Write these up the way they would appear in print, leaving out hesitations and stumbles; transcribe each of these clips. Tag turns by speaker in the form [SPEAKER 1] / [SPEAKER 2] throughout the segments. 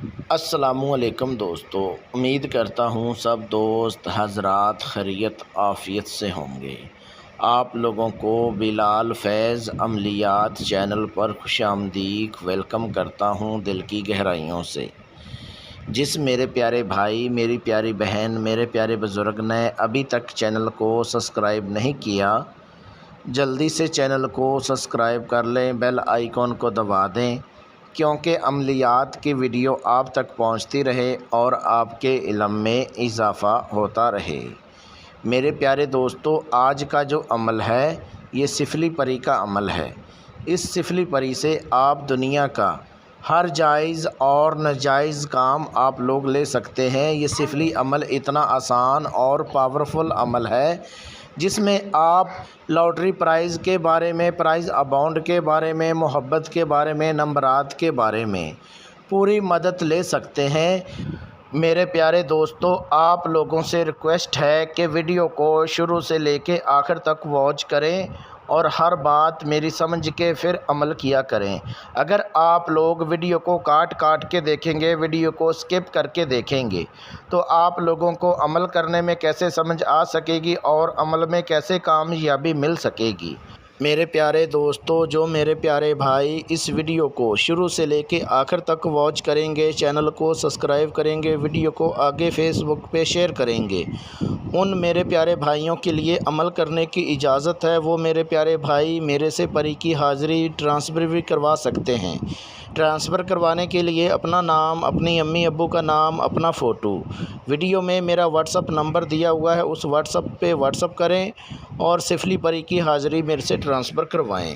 [SPEAKER 1] السلام علیکم دوستو، امید کرتا ہوں سب دوست حضرات خیریت عافیت سے ہوں گے۔ آپ لوگوں کو بلال فیض عملیات چینل پر خوش آمدید ویلکم کرتا ہوں دل کی گہرائیوں سے۔ جس میرے پیارے بھائی، میری پیاری بہن، میرے پیارے بزرگ نے ابھی تک چینل کو سبسکرائب نہیں کیا، جلدی سے چینل کو سبسکرائب کر لیں، بیل آئیکن کو دبا دیں، کیونکہ عملیات کی ویڈیو آپ تک پہنچتی رہے اور آپ کے علم میں اضافہ ہوتا رہے۔ میرے پیارے دوستو، آج کا جو عمل ہے یہ سفلی پری کا عمل ہے۔ اس سفلی پری سے آپ دنیا کا ہر جائز اور ناجائز کام آپ لوگ لے سکتے ہیں۔ یہ سفلی عمل اتنا آسان اور پاورفل عمل ہے جس میں آپ لاٹری پرائز کے بارے میں، پرائز اماؤنٹ کے بارے میں، محبت کے بارے میں، نمبرات کے بارے میں پوری مدد لے سکتے ہیں۔ میرے پیارے دوستو، آپ لوگوں سے ریکویسٹ ہے کہ ویڈیو کو شروع سے لے کے آخر تک واچ کریں اور ہر بات میری سمجھ کے پھر عمل کیا کریں۔ اگر آپ لوگ ویڈیو کو کاٹ کے دیکھیں گے، ویڈیو کو سکپ کر کے دیکھیں گے تو آپ لوگوں کو عمل کرنے میں کیسے سمجھ آ سکے گی اور عمل میں کیسے کامیابی مل سکے گی۔ میرے پیارے دوستو، جو میرے پیارے بھائی اس ویڈیو کو شروع سے لے کے آخر تک واچ کریں گے، چینل کو سبسکرائب کریں گے، ویڈیو کو آگے فیس بک پہ شیئر کریں گے، ان میرے پیارے بھائیوں کے لیے عمل کرنے کی اجازت ہے۔ وہ میرے پیارے بھائی میرے سے پری کی حاضری ٹرانسفر بھی کروا سکتے ہیں۔ ٹرانسفر کروانے کے لیے اپنا نام، اپنی امی ابو کا نام، اپنا فوٹو، ویڈیو میں میرا واٹس اپ نمبر دیا ہوا ہے، اس واٹس اپ پہ واٹس اپ کریں اور سفلی پری کی حاضری میرے سے ٹرانسفر کروائیں۔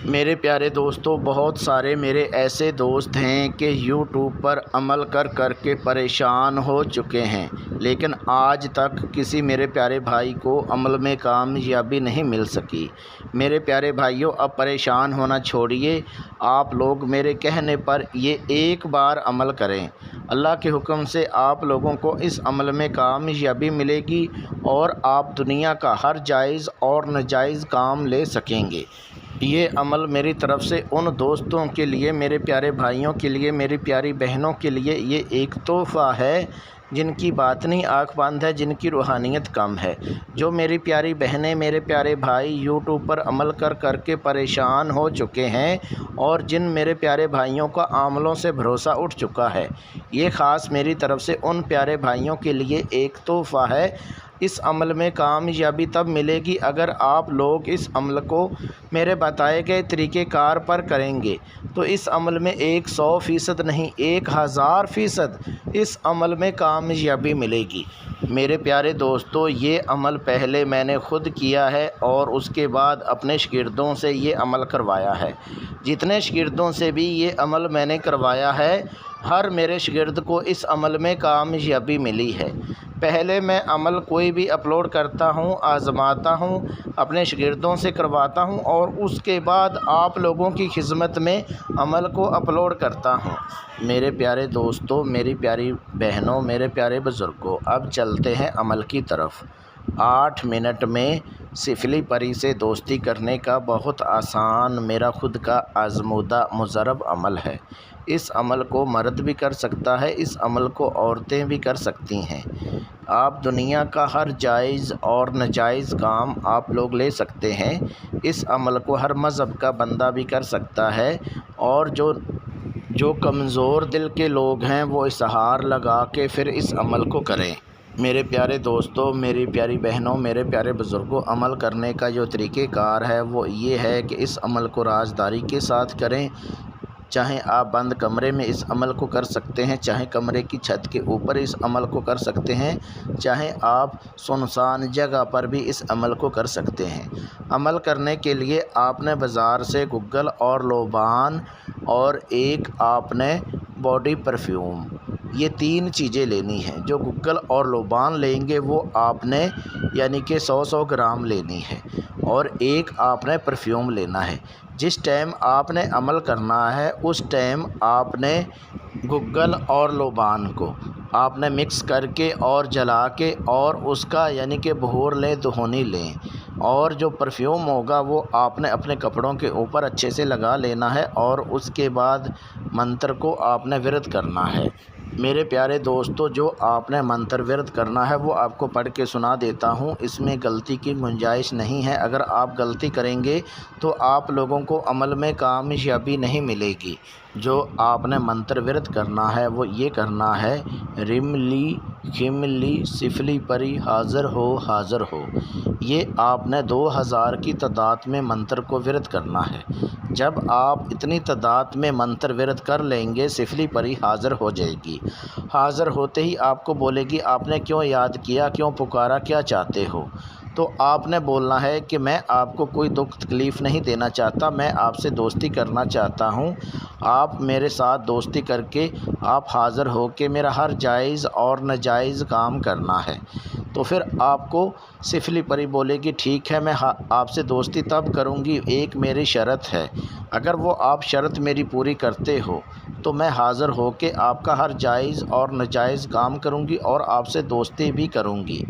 [SPEAKER 1] میرے پیارے دوستو، بہت سارے میرے ایسے دوست ہیں کہ یوٹیوب پر عمل کر کے پریشان ہو چکے ہیں، لیکن آج تک کسی میرے پیارے بھائی کو عمل میں کامیابی نہیں مل سکی۔ میرے پیارے بھائیوں، اب پریشان ہونا چھوڑیے، آپ لوگ میرے کہنے پر یہ ایک بار عمل کریں۔ اللہ کے حکم سے آپ لوگوں کو اس عمل میں کامیابی ملے گی اور آپ دنیا کا ہر جائز اور ناجائز کام لے سکیں گے۔ یہ عمل میری طرف سے ان دوستوں کے لیے، میرے پیارے بھائیوں کے لیے، میری پیاری بہنوں کے لیے یہ ایک تحفہ ہے جن کی باطنی آنکھ بند ہے، جن کی روحانیت کم ہے۔ جو میری پیاری بہنیں، میرے پیارے بھائی یوٹیوب پر عمل کر کے پریشان ہو چکے ہیں اور جن میرے پیارے بھائیوں کا عملوں سے بھروسہ اٹھ چکا ہے، یہ خاص میری طرف سے ان پیارے بھائیوں کے لیے ایک تحفہ ہے۔ اس عمل میں کامیابی تب ملے گی اگر آپ لوگ اس عمل کو میرے بتائے گئے طریقہ کار پر کریں گے، تو اس عمل میں 100% نہیں 1000% اس عمل میں کامیابی ملے گی۔ میرے پیارے دوستو، یہ عمل پہلے میں نے خود کیا ہے اور اس کے بعد اپنے شاگردوں سے یہ عمل کروایا ہے۔ جتنے شاگردوں سے بھی یہ عمل میں نے کروایا ہے، ہر میرے شاگرد کو اس عمل میں کامیابی ملی ہے۔ پہلے میں عمل کوئی بھی اپلوڈ کرتا ہوں، آزماتا ہوں، اپنے شاگردوں سے کرواتا ہوں اور اس کے بعد آپ لوگوں کی خدمت میں عمل کو اپلوڈ کرتا ہوں۔ میرے پیارے دوستو، میری پیاری بہنوں، میرے پیارے بزرگوں، اب چلتے ہیں عمل کی طرف۔ 8 منٹ میں سفلی پری سے دوستی کرنے کا بہت آسان، میرا خود کا آزمودہ مجرب عمل ہے۔ اس عمل کو مرد بھی کر سکتا ہے، اس عمل کو عورتیں بھی کر سکتی ہیں۔ آپ دنیا کا ہر جائز اور ناجائز کام آپ لوگ لے سکتے ہیں۔ اس عمل کو ہر مذہب کا بندہ بھی کر سکتا ہے اور جو کمزور دل کے لوگ ہیں وہ اسہار لگا کے پھر اس عمل کو کریں۔ میرے پیارے دوستو، میری پیاری بہنوں، میرے پیارے بزرگوں، عمل کرنے کا جو طریقہ کار ہے وہ یہ ہے کہ اس عمل کو رازداری کے ساتھ کریں۔ چاہے آپ بند کمرے میں اس عمل کو کر سکتے ہیں، چاہے کمرے کی چھت کے اوپر اس عمل کو کر سکتے ہیں، چاہے آپ سنسان جگہ پر بھی اس عمل کو کر سکتے ہیں۔ عمل کرنے کے لیے آپ نے بازار سے گگل اور لوبان اور ایک آپ نے باڈی پرفیوم، یہ 3 چیزیں لینی ہیں۔ جو گگل اور لوبان لیں گے وہ آپ نے یعنی کہ 100 گرام لینی ہے اور ایک آپ نے پرفیوم لینا ہے۔ جس ٹائم آپ نے عمل کرنا ہے اس ٹائم آپ نے گگل اور لوبان کو آپ نے مکس کر کے اور جلا کے اور اس کا یعنی کہ بخور لیں، دہونی لیں۔ اور جو پرفیوم ہوگا وہ آپ نے اپنے کپڑوں کے اوپر اچھے سے لگا لینا ہے، اور اس کے بعد منتر کو آپ نے ورد کرنا ہے۔ میرے پیارے دوستو، جو آپ نے منتر ورد کرنا ہے وہ آپ کو پڑھ کے سنا دیتا ہوں۔ اس میں غلطی کی گنجائش نہیں ہے۔ اگر آپ غلطی کریں گے تو آپ لوگوں کو عمل میں کامیابی نہیں ملے گی۔ جو آپ نے منتر ورد کرنا ہے وہ یہ کرنا ہے: رم لی کھم لی سفلی پری حاضر ہو حاضر ہو۔ یہ آپ نے 2000 کی تعداد میں منتر کو ورد کرنا ہے۔ جب آپ اتنی تعداد میں منتر ورد کر لیں گے، سفلی پری حاضر ہو جائے گی۔ حاضر ہوتے ہی آپ کو بولے گی آپ نے کیوں یاد کیا، کیوں پکارا، کیا چاہتے ہو؟ تو آپ نے بولنا ہے کہ میں آپ کو کوئی دکھ تکلیف نہیں دینا چاہتا، میں آپ سے دوستی کرنا چاہتا ہوں۔ آپ میرے ساتھ دوستی کر کے آپ حاضر ہو کے میرا ہر جائز اور ناجائز کام کرنا ہے۔ تو پھر آپ کو سفلی پری بولے گی ٹھیک ہے، میں آپ سے دوستی تب کروں گی، ایک میری شرط ہے۔ اگر وہ آپ شرط میری پوری کرتے ہو تو میں حاضر ہو کے آپ کا ہر جائز اور ناجائز کام کروں گی اور آپ سے دوستی بھی کروں گی۔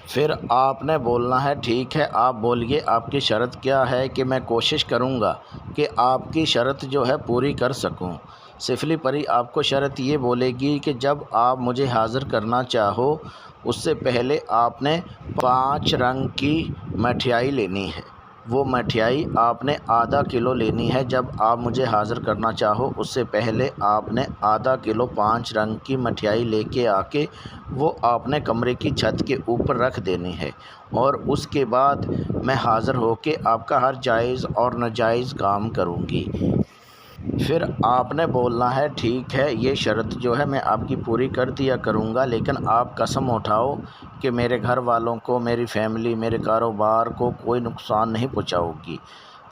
[SPEAKER 1] پھر آپ نے بولنا ہے ٹھیک ہے، آپ بولیے آپ کی شرط کیا ہے کہ میں کوشش کروں گا کہ آپ کی شرط جو ہے پوری کر سکوں۔ سفلی پری آپ کو شرط یہ بولے گی کہ جب آپ مجھے حاضر کرنا چاہو اس سے پہلے آپ نے 5 رنگ کی مٹھائی لینی ہے۔ وہ مٹھائی آپ نے آدھا کلو لینی ہے۔ جب آپ مجھے حاضر کرنا چاہو اس سے پہلے آپ نے آدھا کلو 5 رنگ کی مٹھائی لے کے آ کے وہ آپ نے کمرے کی چھت کے اوپر رکھ دینی ہے، اور اس کے بعد میں حاضر ہو کے آپ کا ہر جائز اور ناجائز کام کروں گی۔ پھر آپ نے بولنا ہے ٹھیک ہے، یہ شرط جو ہے میں آپ کی پوری کر دیا کروں گا، لیکن آپ قسم اٹھاؤ کہ میرے گھر والوں کو، میری فیملی، میرے کاروبار کو کوئی نقصان نہیں پہنچاؤ گی۔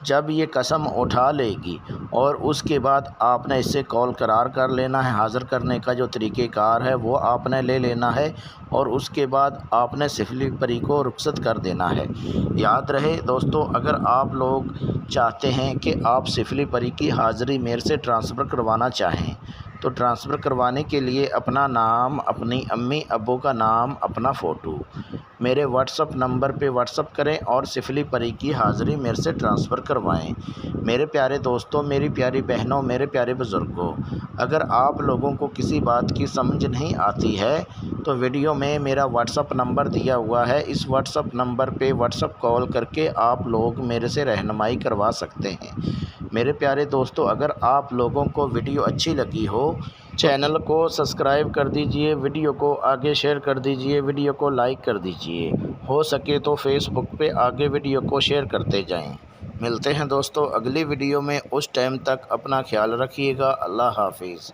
[SPEAKER 1] جب یہ قسم اٹھا لے گی اور اس کے بعد آپ نے اس سے قول قرار کر لینا ہے، حاضر کرنے کا جو طریقہ کار ہے وہ آپ نے لے لینا ہے، اور اس کے بعد آپ نے سفلی پری کو رخصت کر دینا ہے۔ یاد رہے دوستو، اگر آپ لوگ چاہتے ہیں کہ آپ سفلی پری کی حاضری میرے سے ٹرانسفر کروانا چاہیں تو ٹرانسفر کروانے کے لیے اپنا نام، اپنی امی ابو کا نام، اپنا فوٹو میرے واٹس اپ نمبر پہ واٹس اپ کریں اور سفلی پری کی حاضری میرے سے ٹرانسفر کروائیں۔ میرے پیارے دوستوں، میری پیاری بہنوں، میرے پیارے بزرگوں، اگر آپ لوگوں کو کسی بات کی سمجھ نہیں آتی ہے تو ویڈیو میں میرا واٹس اپ نمبر دیا ہوا ہے، اس واٹس اپ نمبر پہ واٹس اپ کال کر کے آپ لوگ میرے سے رہنمائی کروا سکتے ہیں۔ میرے پیارے دوستو، اگر آپ لوگوں کو ویڈیو اچھی لگی ہو چینل کو سبسکرائب کر دیجئے، ویڈیو کو آگے شیئر کر دیجئے، ویڈیو کو لائک کر دیجئے، ہو سکے تو فیس بک پہ آگے ویڈیو کو شیئر کرتے جائیں۔ ملتے ہیں دوستو اگلی ویڈیو میں، اس ٹائم تک اپنا خیال رکھیے گا۔ اللہ حافظ۔